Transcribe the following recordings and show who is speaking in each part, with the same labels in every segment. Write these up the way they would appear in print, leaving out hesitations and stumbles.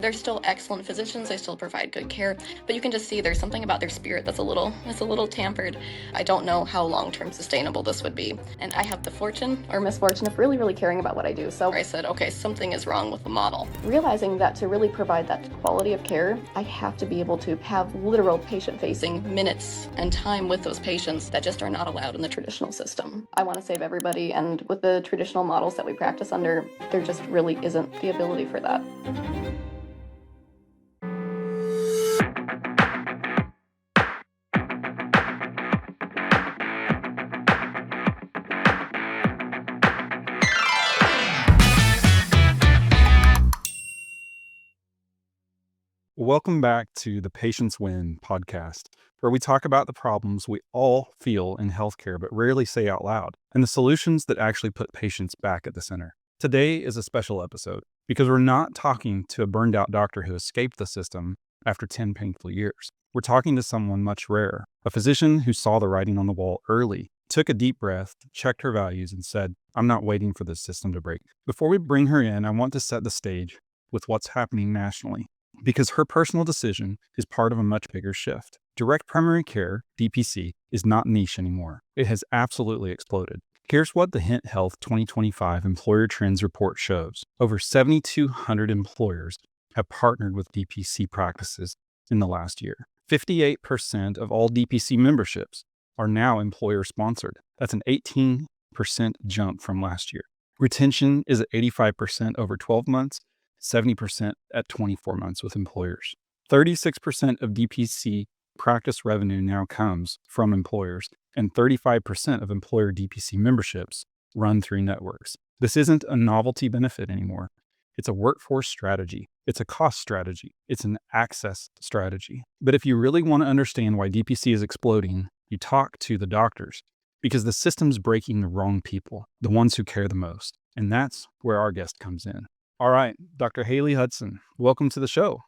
Speaker 1: They're still excellent physicians, they still provide good care, but you can just see there's something about their spirit that's a little tampered. I don't know how long-term sustainable this would be. And I have the fortune or misfortune of really caring about what I do. So I said, okay, something is wrong with the model. Realizing that to really provide that quality of care, I have to be able to have literal patient-facing minutes and time with those patients that just are not allowed in the traditional system. I want to save everybody, and with the traditional models that we practice under, there just really isn't the ability for that.
Speaker 2: Welcome back to the Patients Win podcast, where we talk about the problems we all feel in healthcare but rarely say out loud, and the solutions that actually put patients back at the center. Today is a special episode because we're not talking to a burned out doctor who escaped the system after 10 painful years. We're talking to someone much rarer, a physician who saw the writing on the wall early, took a deep breath, checked her values, and said, "I'm not waiting for this system to break." Before we bring her in, I want to set the stage with what's happening nationally, because her personal decision is part of a much bigger shift. Direct primary care, DPC, is not niche anymore. It has absolutely exploded. Here's what the Hint Health 2025 Employer Trends Report shows. Over 7,200 employers have partnered with DPC practices in the last year. 58% of all DPC memberships are now employer-sponsored. That's an 18% jump from last year. Retention is at 85% over 12 months, 70% at 24 months with employers. 36% of DPC practice revenue now comes from employers, and 35% of employer DPC memberships run through networks. This isn't a novelty benefit anymore. It's a workforce strategy. It's a cost strategy. It's an access strategy. But if you really want to understand why DPC is exploding, you talk to the doctors, because the system's breaking the wrong people, the ones who care the most. And that's where our guest comes in. All right, Dr. Hayley Hudson, welcome to the show.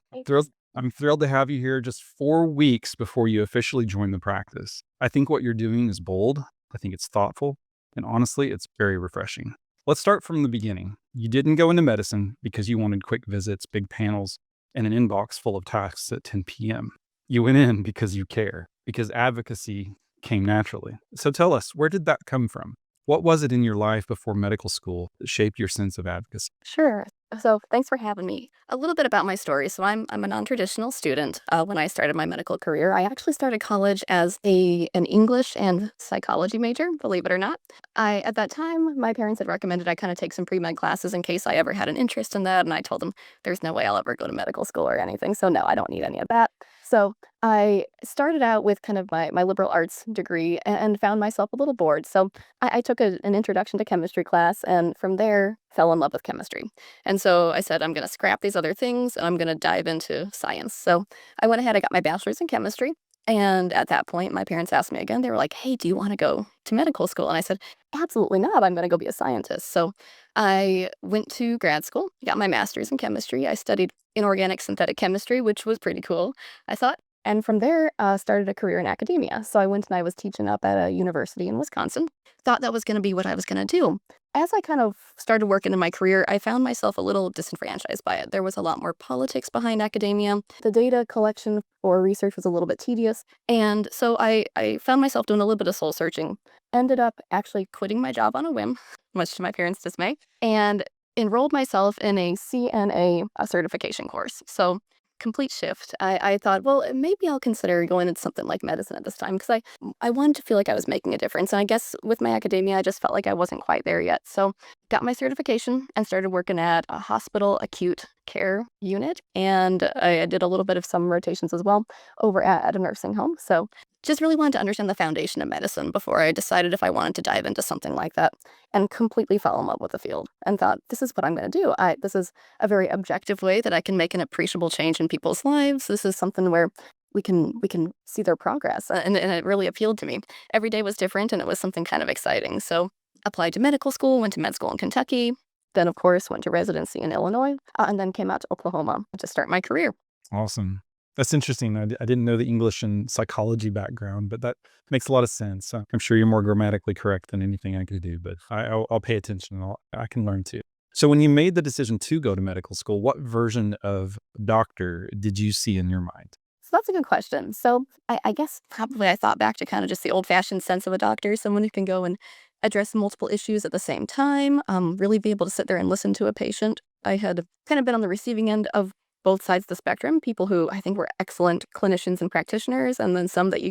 Speaker 2: I'm thrilled to have you here just 4 weeks before you officially join the practice. I think what you're doing is bold. I think it's thoughtful. And honestly, it's very refreshing. Let's start from the beginning. You didn't go into medicine because you wanted quick visits, big panels, and an inbox full of tasks at 10 p.m. You went in because you care, because advocacy came naturally. So tell us, where did that come from? What was it in your life before medical school that shaped your sense of advocacy?
Speaker 1: Sure. So thanks for having me. A little bit about my story. So I'm a non-traditional student. When I started my medical career, I actually started college as an English and psychology major, believe it or not. At that time, my parents had recommended I kind of take some pre-med classes in case I ever had an interest in that, and I told them there's no way I'll ever go to medical school or anything. So no, I don't need any of that. So I started out with kind of my liberal arts degree and found myself a little bored. So I took an introduction to chemistry class, and from there fell in love with chemistry. And so I said, I'm going to scrap these other things and I'm going to dive into science. So I went ahead, I got my bachelor's in chemistry. And at that point, my parents asked me again, they were like, hey, do you want to go to medical school? And I said, absolutely not. I'm going to go be a scientist. So I went to grad school, got my master's in chemistry. I studied inorganic synthetic chemistry, which was pretty cool, I thought. And from there, started a career in academia. So I went and I was teaching up at a university in Wisconsin. Thought that was going to be what I was going to do. As I kind of started working in my career, I found myself a little disenfranchised by it. There was a lot more politics behind academia. The data collection for research was a little bit tedious. And so I found myself doing a little bit of soul searching. Ended up actually quitting my job on a whim, much to my parents' dismay, and enrolled myself in a CNA certification course. So complete shift. I thought, well, maybe I'll consider going into something like medicine at this time because I wanted to feel like I was making a difference. And I guess with my academia, I just felt like I wasn't quite there yet. So got my certification and started working at a hospital acute care unit. And I did a little bit of some rotations as well over at a nursing home. So just really wanted to understand the foundation of medicine before I decided if I wanted to dive into something like that, and completely fell in love with the field and thought, this is what I'm going to do. This is a very objective way that I can make an appreciable change in people's lives. This is something where we can see their progress. And it really appealed to me. Every day was different and it was something kind of exciting. So applied to medical school, went to med school in Kentucky, then of course went to residency in Illinois, and then came out to Oklahoma to start my career.
Speaker 2: Awesome. That's interesting. I didn't know the English and psychology background, but that makes a lot of sense. I'm sure you're more grammatically correct than anything I could do, but I'll pay attention and I can learn too. So when you made the decision to go to medical school, what version of doctor did you see in your mind?
Speaker 1: So that's a good question. So I guess probably I thought back to kind of just the old fashioned sense of a doctor, someone who can go and address multiple issues at the same time, really be able to sit there and listen to a patient. I had kind of been on the receiving end of both sides of the spectrum, people who I think were excellent clinicians and practitioners, and then some that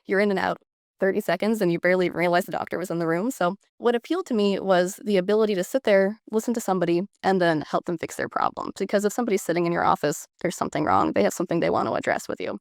Speaker 1: you're in and out 30 seconds and you barely realize the doctor was in the room. So what appealed to me was the ability to sit there, listen to somebody, and then help them fix their problem. Because if somebody's sitting in your office, there's something wrong. They have something they want to address with you.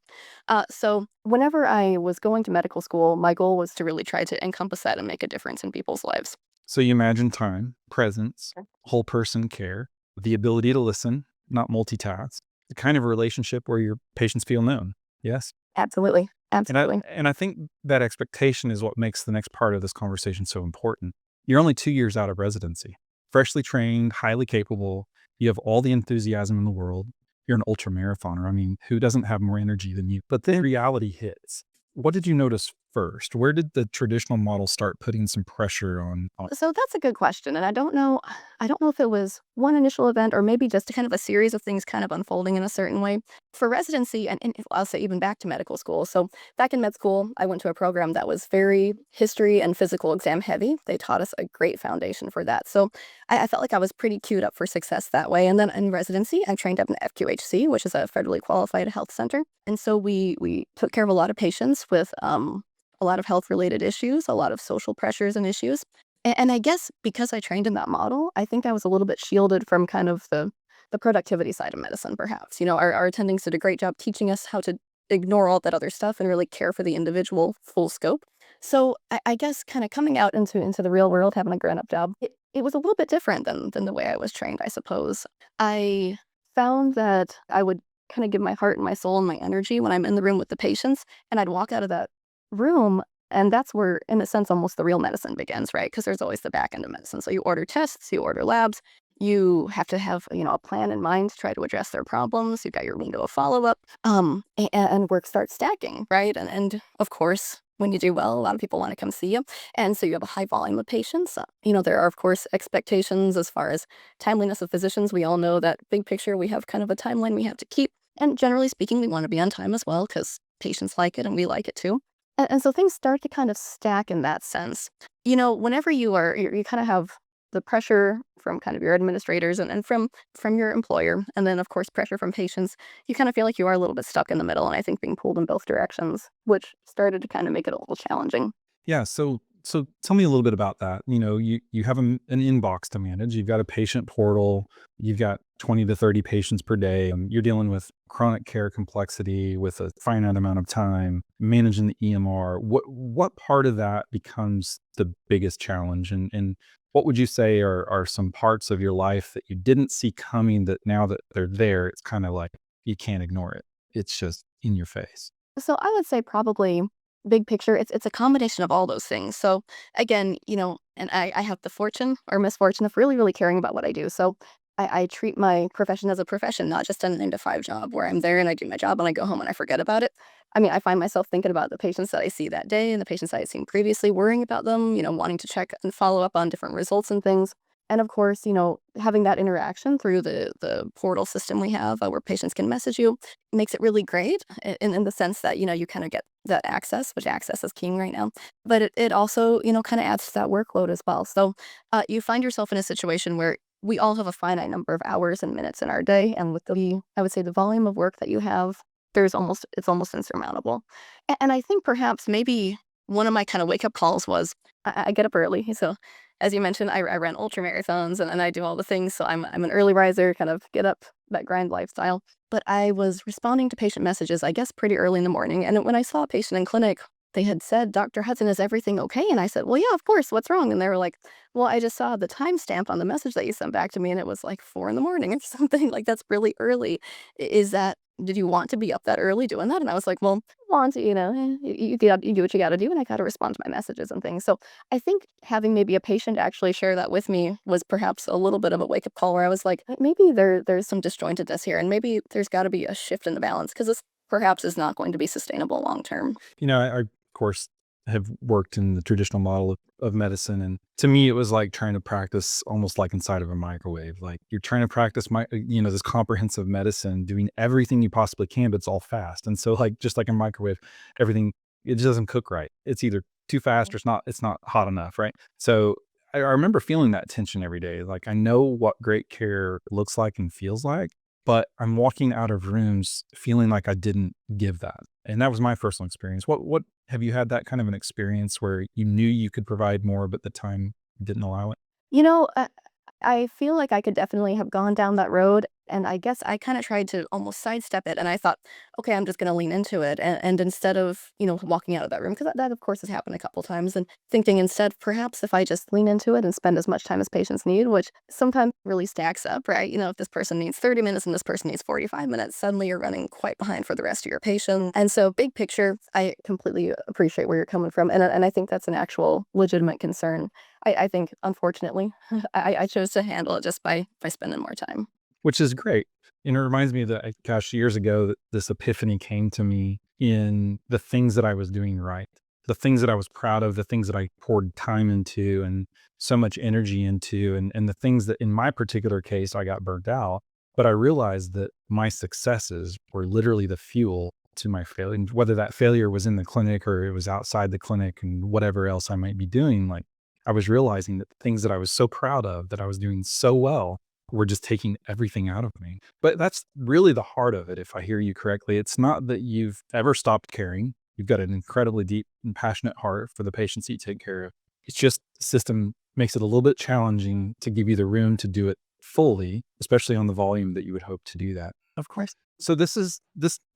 Speaker 1: So whenever I was going to medical school, my goal was to really try to encompass that and make a difference in people's lives.
Speaker 2: So you imagine time, presence, whole person care, the ability to listen, not multitask, the kind of relationship where your patients feel known. Yes.
Speaker 1: Absolutely.
Speaker 2: And I
Speaker 1: Absolutely.
Speaker 2: and I think that expectation is what makes the next part of this conversation so important. You're only 2 years out of residency, freshly trained, highly capable. You have all the enthusiasm in the world. You're an ultra marathoner. I mean, who doesn't have more energy than you? But then reality hits. What did you notice first? Where did the traditional model start putting some pressure on?
Speaker 1: So that's a good question, and I don't know if it was one initial event or maybe just kind of a series of things kind of unfolding in a certain way. For residency, and I'll say even back to medical school. So back in med school, I went to a program that was very history and physical exam heavy. They taught us a great foundation for that. So I felt like I was pretty queued up for success that way. And then in residency, I trained up in FQHC, which is a federally qualified health center. And so we took care of a lot of patients with a lot of health related issues, a lot of social pressures and issues. And I guess because I trained in that model, I think I was a little bit shielded from kind of the productivity side of medicine, perhaps. Our attendings did a great job teaching us how to ignore all that other stuff and really care for the individual full scope. So I guess kind of coming out into the real world, having a grown up job, it was a little bit different than the way I was trained, I suppose. I found that I would kind of give my heart and my soul and my energy when I'm in the room with the patients, and I'd walk out of that room. And that's where, in a sense, almost the real medicine begins, right? Because there's always the back end of medicine. So you order tests, you order labs, you have to have, a plan in mind to try to address their problems. You've got your window of follow up, and work starts stacking, right? And of course, when you do well, a lot of people want to come see you. And so you have a high volume of patients. There are, of course, expectations as far as timeliness of physicians. We all know that big picture, we have kind of a timeline we have to keep. And generally speaking, we want to be on time as well because patients like it and we like it too. And so things start to kind of stack in that sense. Whenever you kind of have the pressure from kind of your administrators and from your employer, and then of course pressure from patients, you kind of feel like you are a little bit stuck in the middle, and I think being pulled in both directions, which started to kind of make it a little challenging.
Speaker 2: Yeah, so tell me a little bit about that. You have an inbox to manage. You've got a patient portal. You've got 20 to 30 patients per day. You're dealing with chronic care complexity with a finite amount of time, managing the EMR. What part of that becomes the biggest challenge? And what would you say are some parts of your life that you didn't see coming that now that they're there, it's kind of like you can't ignore it. It's just in your face.
Speaker 1: So I would say probably big picture, it's a combination of all those things. So again, and I have the fortune or misfortune of really, really caring about what I do. So I treat my profession as a profession, not just a 9 to 5 job where I'm there and I do my job and I go home and I forget about it. I mean, I find myself thinking about the patients that I see that day and the patients I had seen previously, worrying about them, wanting to check and follow up on different results and things. And of course, having that interaction through the portal system we have where patients can message you makes it really great in the sense that, you kind of get that access, which access is king right now. But it also, kind of adds to that workload as well. So you find yourself in a situation where we all have a finite number of hours and minutes in our day. And with I would say the volume of work that you have, it's almost insurmountable. And I think perhaps maybe one of my kind of wake up calls was I get up early. So as you mentioned, I ran ultra marathons and I do all the things. So I'm an early riser, kind of get up, that grind lifestyle. But I was responding to patient messages, I guess, pretty early in the morning. And when I saw a patient in clinic, they had said, "Dr. Hudson, is everything okay?" And I said, "Well, yeah, of course. What's wrong?" And they were like, "Well, I just saw the timestamp on the message that you sent back to me, and it was like 4 in the morning or something. Like, that's really early. Is that, did you want to be up that early doing that?" And I was like, "Well, I want to, you do what you got to do, and I got to respond to my messages and things." So I think having maybe a patient actually share that with me was perhaps a little bit of a wake up call where I was like, maybe there's some disjointedness here, and maybe there's got to be a shift in the balance because this perhaps is not going to be sustainable long term.
Speaker 2: Of course, have worked in the traditional model of medicine. And to me, it was like trying to practice almost like inside of a microwave. Like you're trying to practice this comprehensive medicine, doing everything you possibly can, but it's all fast. And so like, just like a microwave, everything, it just doesn't cook right. It's either too fast or it's not hot enough. Right. So I remember feeling that tension every day. Like I know what great care looks like and feels like, but I'm walking out of rooms feeling like I didn't give that. And that was my personal experience. What have you had that kind of an experience where you knew you could provide more, but the time didn't allow it?
Speaker 1: You know, I feel like I could definitely have gone down that road, and I guess I kinda tried to almost sidestep it, and I thought, "Okay, I'm just gonna lean into it," and instead of, walking out of that room, 'cause that, of course, has happened a couple times, and thinking instead, perhaps if I just lean into it and spend as much time as patients need, which sometimes really stacks up, right? If this person needs 30 minutes and this person needs 45 minutes, suddenly you're running quite behind for the rest of your patient, and so big picture, I completely appreciate where you're coming from, and I think that's an actual legitimate concern. I think, unfortunately, I chose to handle it just by spending more time.
Speaker 2: Which is great. And it reminds me that, gosh, years ago, that this epiphany came to me in the things that I was doing right, the things that I was proud of, the things that I poured time into and so much energy into, and the things that in my particular case, I got burnt out. But I realized that my successes were literally the fuel to my failure, and whether that failure was in the clinic or it was outside the clinic and whatever else I might be doing. Like I was realizing that the things that I was so proud of, that I was doing so well, were just taking everything out of me. But that's really the heart of it, if I hear you correctly. It's not that you've ever stopped caring. You've got an incredibly deep and passionate heart for the patients that you take care of. It's just the system makes it a little bit challenging to give you the room to do it fully, especially on the volume that you would hope to do that.
Speaker 1: Of course.
Speaker 2: So this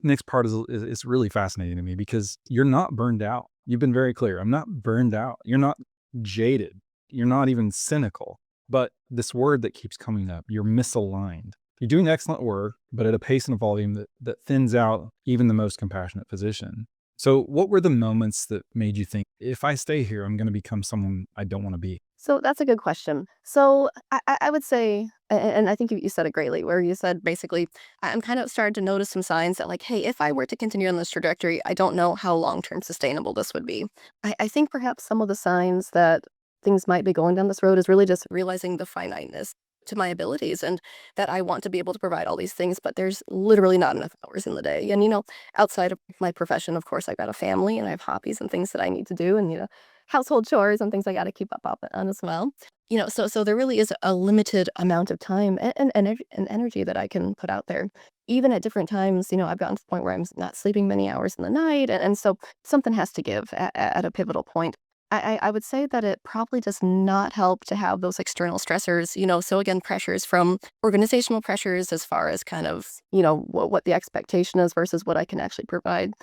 Speaker 2: next part is really fascinating to me because you're not burned out. You've been very clear. I'm not burned out. You're not jaded. You're not even cynical. But this word that keeps coming up, you're misaligned. You're doing excellent work, but at a pace and a volume that thins out even the most compassionate physician. So what were the moments that made you think, if I stay here, I'm going to become someone I don't want to be?
Speaker 1: So that's a good question. So I would say, and I think you said it greatly, where you said basically, I'm kind of starting to notice some signs that, like, hey, if I were to continue on this trajectory, I don't know how long term sustainable this would be. I think perhaps some of the signs that things might be going down this road is really just realizing the finiteness to my abilities and that I want to be able to provide all these things, but there's literally not enough hours in the day. And, outside of my profession, of course, I've got a family and I have hobbies and things that I need to do and, household chores and things I got to keep up on as well. So there really is a limited amount of time and energy that I can put out there. Even at different times, I've gotten to the point where I'm not sleeping many hours in the night. And so something has to give at a pivotal point. I would say that it probably does not help to have those external stressors, so again, pressures from organizational pressures as far as kind of, what the expectation is versus what I can actually provide.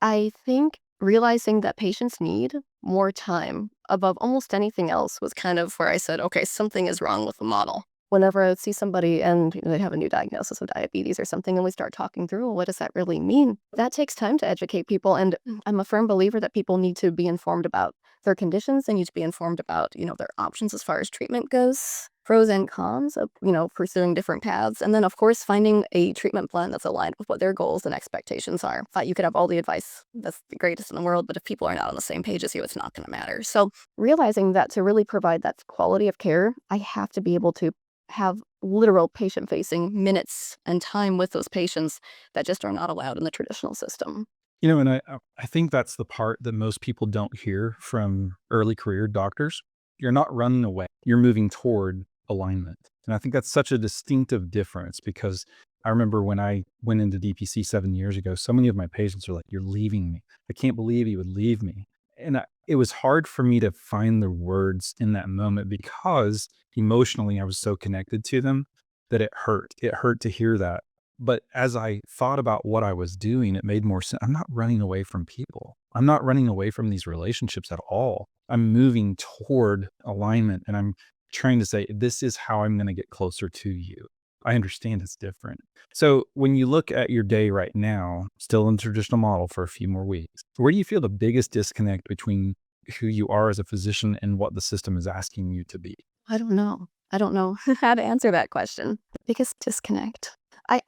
Speaker 1: I think realizing that patients need more time above almost anything else was kind of where I said, okay, something is wrong with the model. Whenever I would see somebody and they have a new diagnosis of diabetes or something, and we start talking through, well, what does that really mean? That takes time to educate people. And I'm a firm believer that people need to be informed about their conditions. They need to be informed about, their options as far as treatment goes, pros and cons of, pursuing different paths. And then, of course, finding a treatment plan that's aligned with what their goals and expectations are. You could have all the advice that's the greatest in the world, but if people are not on the same page as you, it's not going to matter. So realizing that to really provide that quality of care, I have to be able to have literal patient facing minutes and time with those patients that just are not allowed in the traditional system.
Speaker 2: And I think that's the part that most people don't hear from early career doctors. You're not running away. You're moving toward alignment. And I think that's such a distinctive difference because I remember when I went into DPC 7 years ago, so many of my patients are like, "You're leaving me. I can't believe you would leave me." And it was hard for me to find the words in that moment because emotionally I was so connected to them that it hurt. It hurt to hear that. But as I thought about what I was doing, it made more sense. I'm not running away from people. I'm not running away from these relationships at all. I'm moving toward alignment and I'm trying to say, this is how I'm going to get closer to you. I understand it's different. So when you look at your day right now, still in the traditional model for a few more weeks, where do you feel the biggest disconnect between who you are as a physician and what the system is asking you to be?
Speaker 1: I don't know. I don't know how to answer that question. Biggest disconnect.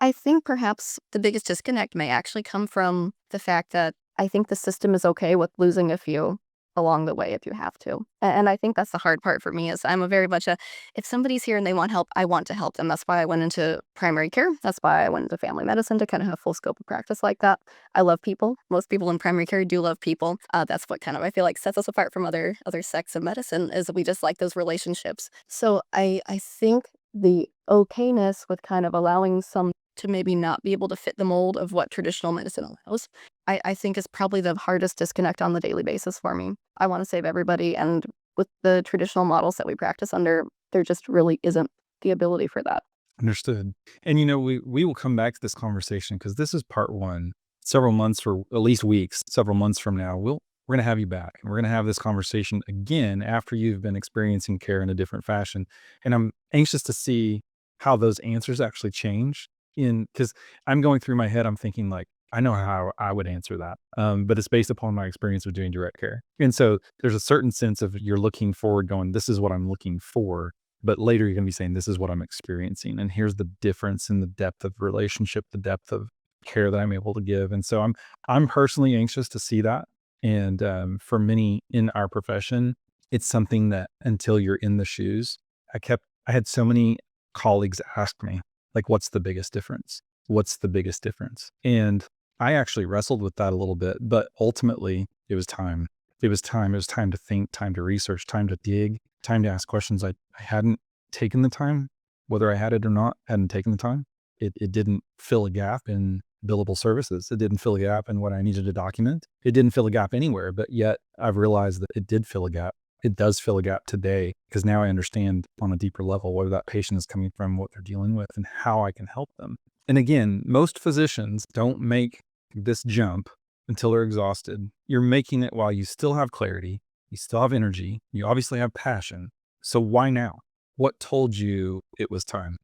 Speaker 1: I think perhaps the biggest disconnect may actually come from the fact that I think the system is okay with losing a few. along the way if you have to. And I think that's the hard part for me is I'm a very much a if somebody's here and they want help, I want to help them. That's why I went into primary care. That's why I went into family medicine to kind of have full scope of practice like that. I love people. Most people in primary care do love people. That's what kind of I feel like sets us apart from other sects of medicine is we just like those relationships. So I think the okayness with kind of allowing some to maybe not be able to fit the mold of what traditional medicine allows, I think is probably the hardest disconnect on the daily basis for me. I want to save everybody, and with the traditional models that we practice under, there just really isn't the ability for that.
Speaker 2: Understood. And we will come back to this conversation because this is part one. Several months or at least weeks, several months from now, we're going to have you back and we're going to have this conversation again after you've been experiencing care in a different fashion. And I'm anxious to see how those answers actually change in because I'm going through my head, I'm thinking like, I know how I would answer that. But it's based upon my experience with doing direct care. And so there's a certain sense of you're looking forward going, this is what I'm looking for. But later you're going to be saying, this is what I'm experiencing. And here's the difference in the depth of relationship, the depth of care that I'm able to give. And so I'm personally anxious to see that. And for many in our profession, it's something that until you're in the shoes, I had so many colleagues ask me, like, what's the biggest difference? What's the biggest difference? And I actually wrestled with that a little bit, but ultimately it was time. It was time. It was time to think, time to research, time to dig, time to ask questions. I hadn't taken the time, whether I had it or not, hadn't taken the time. It didn't fill a gap in billable services. It didn't fill a gap in what I needed to document. It didn't fill a gap anywhere, but yet I've realized that it did fill a gap. It does fill a gap today because now I understand on a deeper level where that patient is coming from, what they're dealing with, and how I can help them. And again, most physicians don't make this jump until they're exhausted. You're making it while you still have clarity, you still have energy, you obviously have passion. So why now? What told you it was time?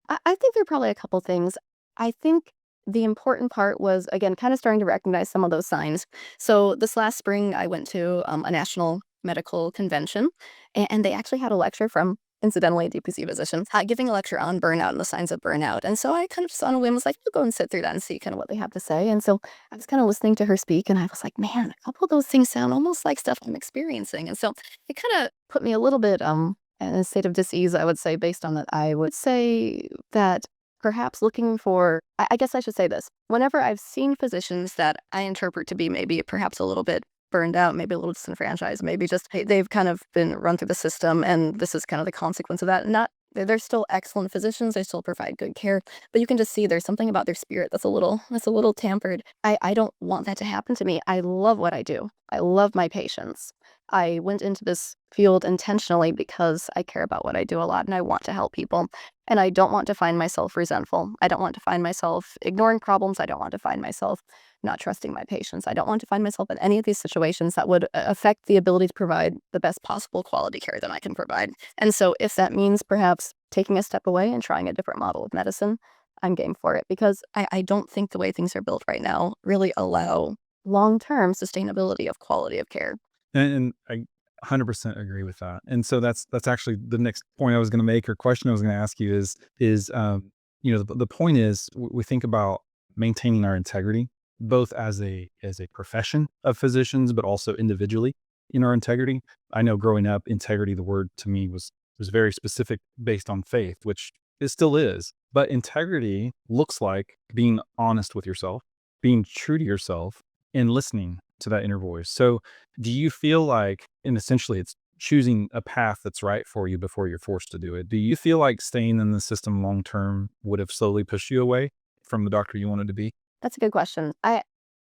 Speaker 1: I think there are probably a couple things. I think the important part was, again, kind of starting to recognize some of those signs. So this last spring, I went to a national medical convention, and they actually had a lecture from, incidentally, a DPC physician, giving a lecture on burnout and the signs of burnout. And so I kind of just on a whim was like, I'll go and sit through that and see kind of what they have to say. And so I was kind of listening to her speak, and I was like, man, a couple of those things sound almost like stuff I'm experiencing. And so it kind of put me a little bit in a state of dis-ease, I would say, based on that. I would say that perhaps looking for, I guess I should say this. Whenever I've seen physicians that I interpret to be maybe perhaps a little bit burned out, maybe a little disenfranchised, maybe just they've kind of been run through the system and this is kind of the consequence of that. Not they're still excellent physicians, they still provide good care, but you can just see there's something about their spirit that's a little tampered. I don't want that to happen to me. I love what I do. I love my patients. I went into this field intentionally because I care about what I do a lot and I want to help people. And I don't want to find myself resentful. I don't want to find myself ignoring problems. I don't want to find myself not trusting my patients. I don't want to find myself in any of these situations that would affect the ability to provide the best possible quality care that I can provide. And so if that means perhaps taking a step away and trying a different model of medicine, I'm game for it because I don't think the way things are built right now really allow long-term sustainability of quality of care.
Speaker 2: And I 100% agree with that. And so that's actually the next point I was going to make or question I was going to ask you is the point is we think about maintaining our integrity both as a profession of physicians, but also individually in our integrity. I know growing up, integrity, the word to me was very specific based on faith, which it still is. But integrity looks like being honest with yourself, being true to yourself, and listening to that inner voice. So do you feel like, and essentially it's choosing a path that's right for you before you're forced to do it. Do you feel like staying in the system long term would have slowly pushed you away from the doctor you wanted to be?
Speaker 1: That's a good question. I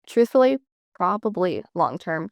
Speaker 1: truthfully, probably long term.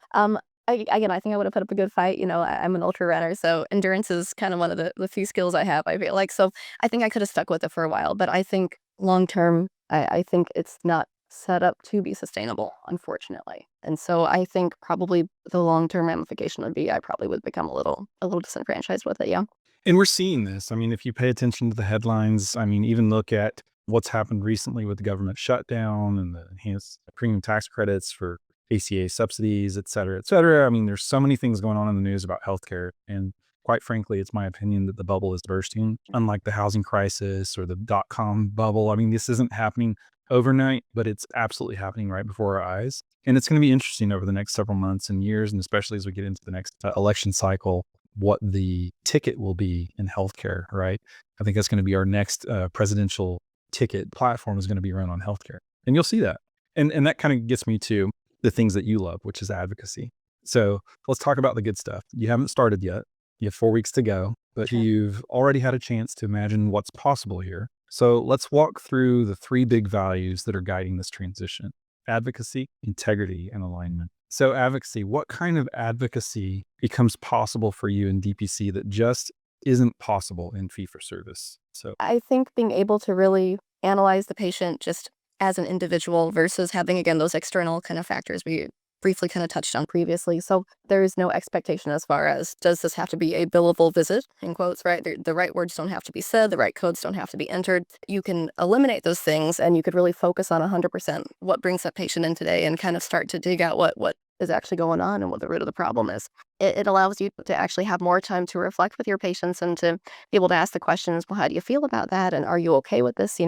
Speaker 1: Again, I think I would have put up a good fight. I'm an ultra runner, so endurance is kind of one of the few skills I have, I feel like. So I think I could have stuck with it for a while, but I think long term, I think it's not set up to be sustainable, unfortunately. And so I think probably the long term ramification would be I probably would become a little disenfranchised with it. Yeah.
Speaker 2: And we're seeing this. I mean, if you pay attention to the headlines, I mean, even look at what's happened recently with the government shutdown and the enhanced premium tax credits for ACA subsidies, et cetera, et cetera. I mean, there's so many things going on in the news about healthcare. And quite frankly, it's my opinion that the bubble is bursting, unlike the housing crisis or the dot-com bubble. I mean, this isn't happening overnight, but it's absolutely happening right before our eyes. And it's going to be interesting over the next several months and years, and especially as we get into the next election cycle, what the ticket will be in healthcare, right? I think that's going to be our next presidential ticket platform is going to be run on healthcare. And you'll see that. And that kind of gets me to the things that you love, which is advocacy. So let's talk about the good stuff. You haven't started yet. You have 4 weeks to go, but
Speaker 1: Okay.
Speaker 2: you've already had a chance to imagine what's possible here. So let's walk through the 3 big values that are guiding this transition: advocacy, integrity, and alignment. So advocacy, what kind of advocacy becomes possible for you in DPC that just isn't possible in fee for service? So
Speaker 1: I think being able to really analyze the patient just as an individual versus having, again, those external kind of factors we briefly kind of touched on previously. So there is no expectation as far as does this have to be a billable visit, in quotes, right? The right words don't have to be said, the right codes don't have to be entered. You can eliminate those things and you could really focus on 100% what brings that patient in today and kind of start to dig out what is actually going on and what the root of the problem is. It allows you to actually have more time to reflect with your patients and to be able to ask the questions, well, how do you feel about that? And are you okay with this?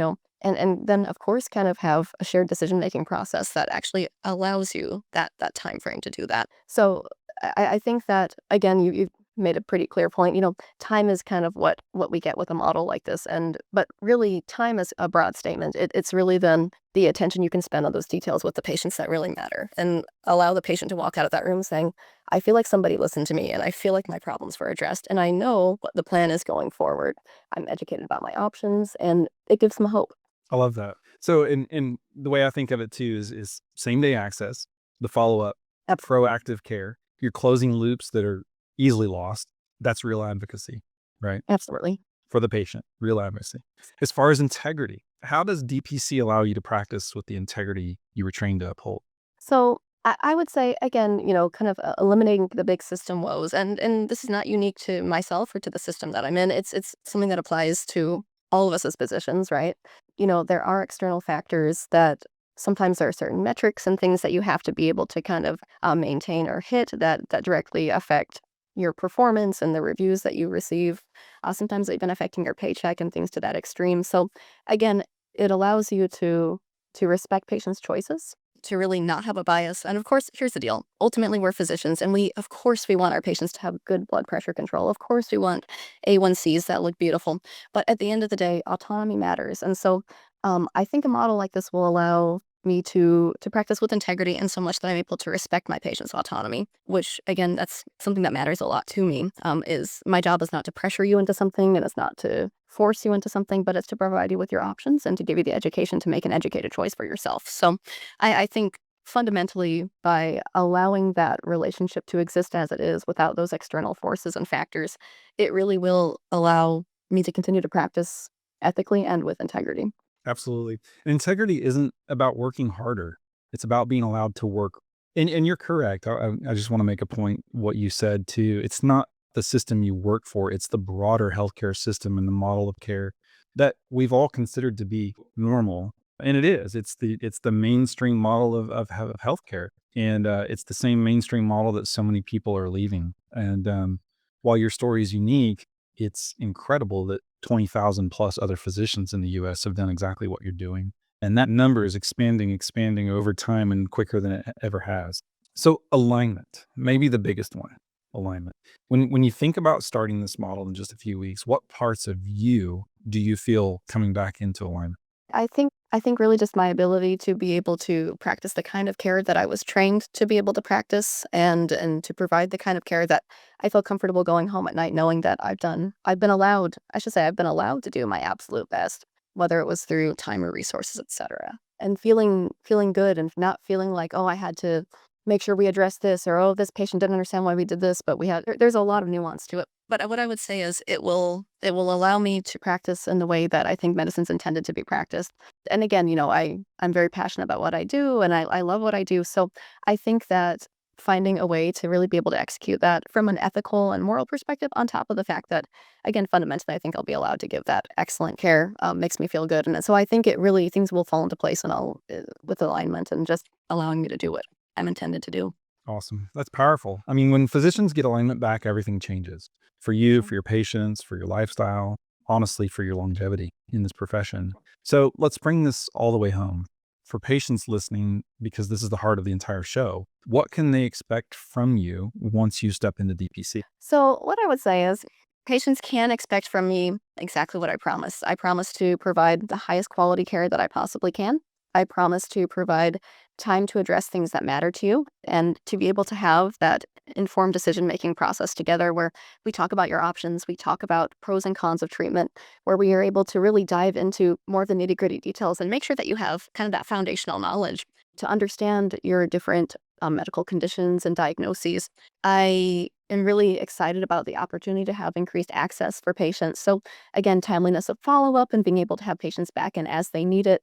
Speaker 1: And then of course kind of have a shared decision-making process that actually allows you that time frame to do that. So I think that again, you've made a pretty clear point. Time is kind of what we get with a model like this. But really time is a broad statement. It's really then the attention you can spend on those details with the patients that really matter and allow the patient to walk out of that room saying, I feel like somebody listened to me and I feel like my problems were addressed and I know what the plan is going forward. I'm educated about my options and it gives them hope.
Speaker 2: I love that. So in the way I think of it too is same day access, the follow-up,
Speaker 1: Absolutely.
Speaker 2: proactive care. You're closing loops that are easily lost. That's real advocacy, right?
Speaker 1: Absolutely.
Speaker 2: For the patient, real advocacy. As far as integrity, how does DPC allow you to practice with the integrity you were trained to uphold?
Speaker 1: So I would say again, kind of eliminating the big system woes, and this is not unique to myself or to the system that I'm in. It's something that applies to all of us as physicians, right? There are external factors that sometimes there are certain metrics and things that you have to be able to kind of maintain or hit that directly affect your performance and the reviews that you receive. Sometimes even affecting your paycheck and things to that extreme. So again, it allows you to respect patients' choices, to really not have a bias. And of course, here's the deal. Ultimately, we're physicians and of course, we want our patients to have good blood pressure control. Of course, we want A1Cs that look beautiful. But at the end of the day, autonomy matters. And so I think a model like this will allow me to practice with integrity and so much that I'm able to respect my patient's autonomy, which again, that's something that matters a lot to me. Is my job is not to pressure you into something and it's not to force you into something, but it's to provide you with your options and to give you the education to make an educated choice for yourself. So I think fundamentally by allowing that relationship to exist as it is without those external forces and factors, it really will allow me to continue to practice ethically and with integrity.
Speaker 2: Absolutely. And integrity isn't about working harder. It's about being allowed to work. And you're correct. I just want to make a point, what you said too. It's not the system you work for, it's the broader healthcare system and the model of care that we've all considered to be normal. And it is. It's the mainstream model of healthcare. And it's the same mainstream model that so many people are leaving. And while your story is unique, it's incredible that 20,000 plus other physicians in the US have done exactly what you're doing. And that number is expanding over time and quicker than it ever has. So alignment, maybe the biggest one, alignment. When you think about starting this model in just a few weeks, what parts of you do you feel coming back into alignment?
Speaker 1: I think really just my ability to be able to practice the kind of care that I was trained to be able to practice and to provide the kind of care that I feel comfortable going home at night knowing that I've been allowed to do my absolute best, whether it was through time or resources, etc. And feeling good and not feeling like, oh, I had to make sure we address this or oh, this patient didn't understand why we did this, but there's a lot of nuance to it. But what I would say is it will allow me to practice in the way that I think medicine's intended to be practiced. And again, I'm very passionate about what I do and I love what I do. So I think that finding a way to really be able to execute that from an ethical and moral perspective, on top of the fact that, again, fundamentally, I think I'll be allowed to give that excellent care, makes me feel good. And so I think things will fall into place and I'll, with alignment and just allowing me to do what I'm intended to do.
Speaker 2: Awesome. That's powerful. I mean, when physicians get alignment back, everything changes for you, for your patients, for your lifestyle, honestly, for your longevity in this profession. So let's bring this all the way home. for patients listening, because this is the heart of the entire show, what can they expect from you once you step into DPC?
Speaker 1: So, what I would say is patients can expect from me exactly what I promise. I promise to provide the highest quality care that I possibly can. I promise to provide time to address things that matter to you and to be able to have that informed decision making process together where we talk about your options, we talk about pros and cons of treatment, where we are able to really dive into more of the nitty gritty details and make sure that you have kind of that foundational knowledge to understand your different medical conditions and diagnoses. I am really excited about the opportunity to have increased access for patients. So, again, timeliness of follow up and being able to have patients back in as they need it,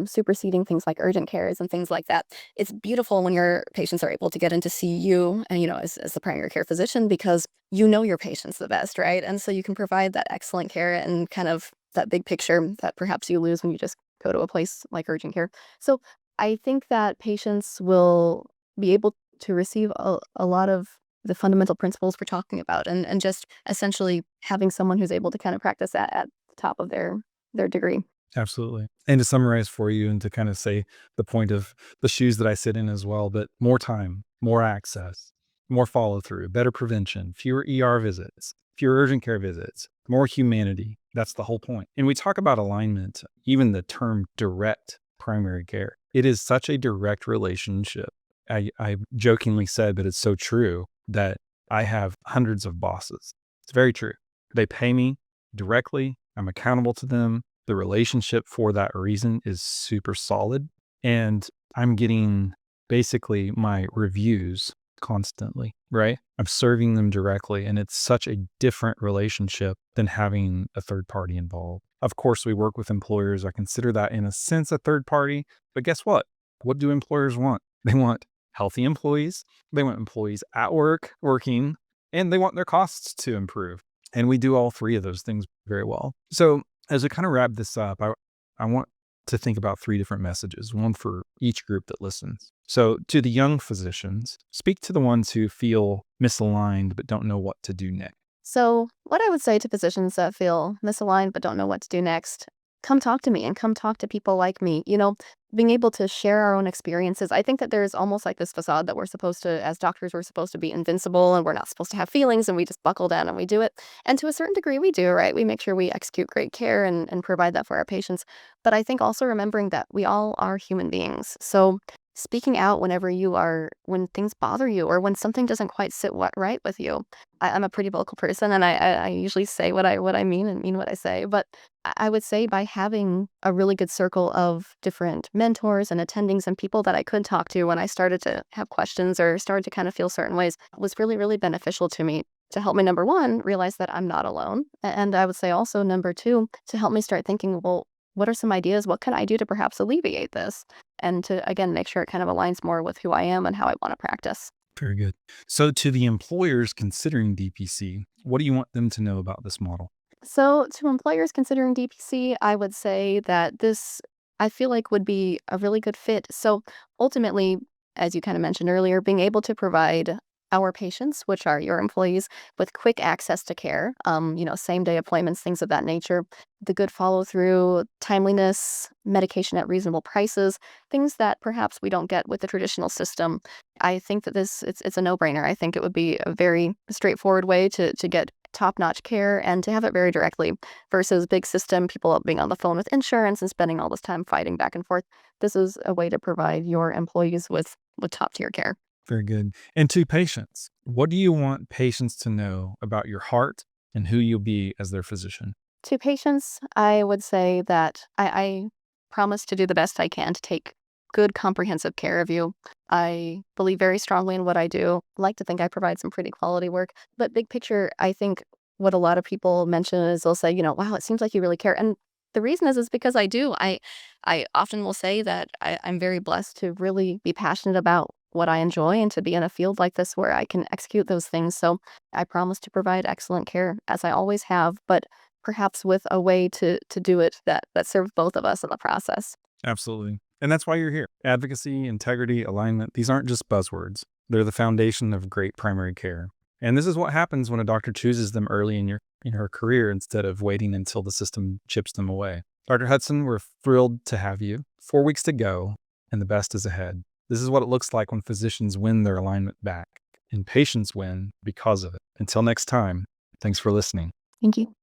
Speaker 1: superseding things like urgent cares and things like that. It's beautiful when your patients are able to get in to see you and, as the primary care physician because you know your patients the best, right? And so you can provide that excellent care and kind of that big picture that perhaps you lose when you just go to a place like urgent care. So, I think that patients will be able to receive a lot of the fundamental principles we're talking about and just essentially having someone who's able to kind of practice that at the top of their degree.
Speaker 2: Absolutely. And to summarize for you and to kind of say the point of the shoes that I sit in as well, but more time, more access, more follow through, better prevention, fewer ER visits, fewer urgent care visits, more humanity. That's the whole point. And we talk about alignment, even the term direct primary care. It is such a direct relationship. I jokingly said, but it's so true that I have hundreds of bosses. It's very true. They pay me directly. I'm accountable to them. The relationship for that reason is super solid. And I'm getting basically my reviews constantly, right? I'm serving them directly. And it's such a different relationship than having a third party involved. Of course, we work with employers. I consider that in a sense a third party. But guess what? What do employers want? They want healthy employees. They want employees at work, working, and they want their costs to improve. And we do all three of those things very well. So as we kind of wrap this up, I want to think about three different messages, one for each group that listens. So to the young physicians, speak to the ones who feel misaligned but don't know what to do next.
Speaker 1: So, what I would say to physicians that feel misaligned but don't know what to do next, come talk to me and come talk to people like me. Being able to share our own experiences. I think that there's almost like this facade that we're supposed to, as doctors, we're supposed to be invincible and we're not supposed to have feelings and we just buckle down and we do it. And to a certain degree, we do, right? We make sure we execute great care and provide that for our patients. But I think also remembering that we all are human beings. So, speaking out when things bother you or when something doesn't quite sit right with you. I'm a pretty vocal person and I usually say what I mean and mean what I say. But I would say by having a really good circle of different mentors and attendings and people that I could talk to when I started to have questions or started to kind of feel certain ways was really, really beneficial to me to help me, number one, realize that I'm not alone. And I would say also, number two, to help me start thinking, well, what are some ideas? What can I do to perhaps alleviate this? And to, again, make sure it kind of aligns more with who I am and how I want to practice.
Speaker 2: Very good. So to the employers considering DPC, what do you want them to know about this model?
Speaker 1: So, to employers considering DPC, I would say that this, I feel like, would be a really good fit. So, ultimately, as you kind of mentioned earlier, being able to provide our patients, which are your employees, with quick access to care, same day appointments, things of that nature, the good follow through, timeliness, medication at reasonable prices, things that perhaps we don't get with the traditional system. I think that it's a no brainer. I think it would be a very straightforward way to get top-notch care and to have it very directly versus big system, people being on the phone with insurance and spending all this time fighting back and forth. This is a way to provide your employees with top-tier care.
Speaker 2: Very good. And to patients, what do you want patients to know about your heart and who you'll be as their physician?
Speaker 1: To patients, I would say that I promise to do the best I can to take good comprehensive care of you. I believe very strongly in what I do. Like to think I provide some pretty quality work. But big picture, I think what a lot of people mention is they'll say, wow, it seems like you really care. And the reason is because I do. I often will say that I'm very blessed to really be passionate about what I enjoy and to be in a field like this where I can execute those things. So I promise to provide excellent care as I always have, but perhaps with a way to do it that serves both of us in the process.
Speaker 2: Absolutely. And that's why you're here. Advocacy, integrity, alignment, these aren't just buzzwords. They're the foundation of great primary care. And this is what happens when a doctor chooses them early in her career instead of waiting until the system chips them away. Dr. Hudson, we're thrilled to have you. 4 weeks to go, and the best is ahead. This is what it looks like when physicians win their alignment back, and patients win because of it. Until next time, thanks for listening.
Speaker 1: Thank you.